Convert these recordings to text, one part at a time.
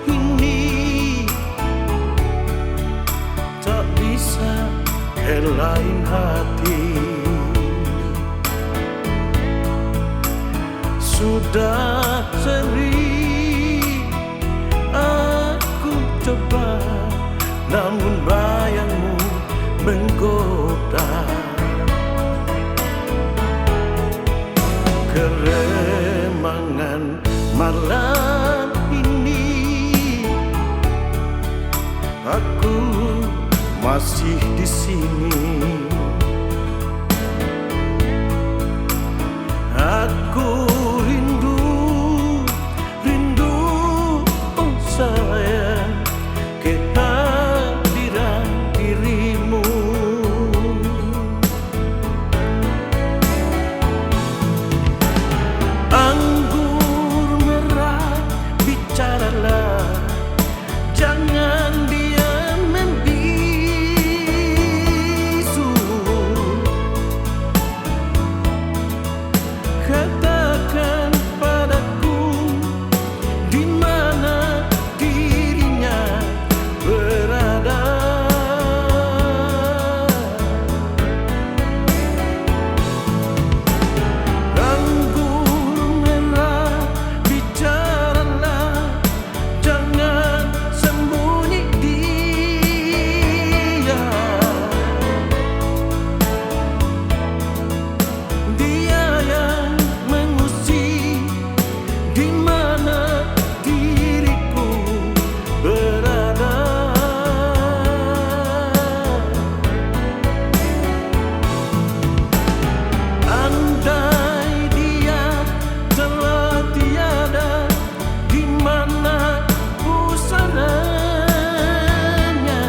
ini tak bisa ke lain hati. Sudah sering aku coba, namun bayangmu menggoda. Keremangan malam ini, aku masih di sini. Aku rindu, oh sayang, kehadiran dirimu. Anggur merah, bicaralah, jangan diam membisu. Katakan padaku di mana dirinya berada. Anggur merah, bicaralah, jangan sembunyi dia. Dia yang mengusik di mana diriku berada. Andai dia telah tiada, di mana pusananya?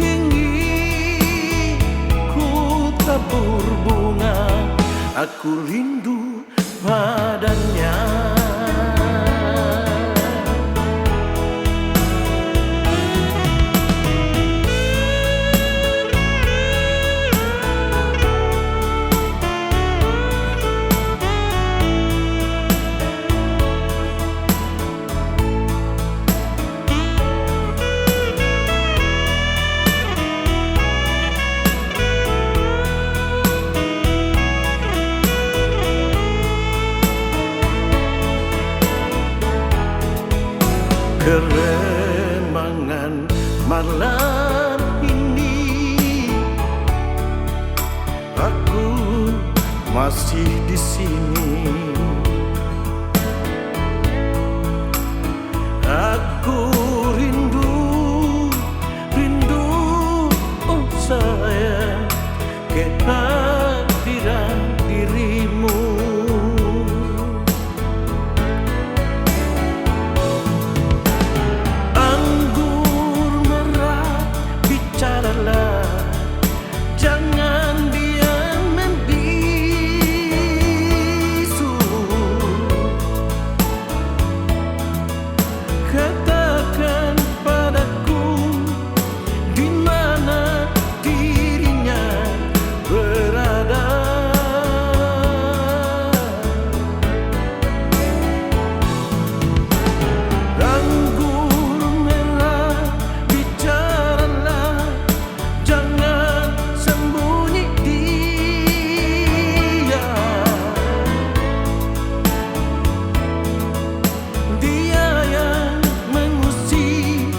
Ingin ku tabur bunga, aku rindu padanya. Keremangan malam ini, aku masih di sini. Aku rindu, oh sayang, kehadiran dirimu. Jangan diam membisu. Katakan padaku di mana dirinya berada. Anggur merah, bicaralah, jangan sembunyi dia. Dia yang mengusik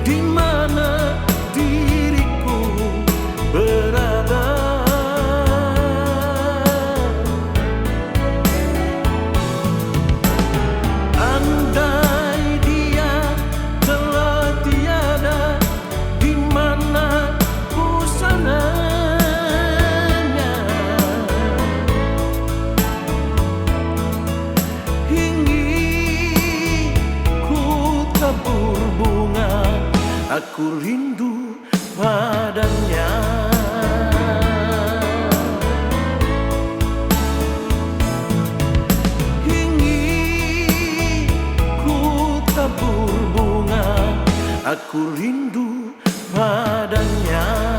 di mana diriku berada. Andai dia telah tiada, di mana pusananya? Ingin ku tabur bunga, aku rindu padanya. Ingin ku tabur bunga, aku rindu padanya.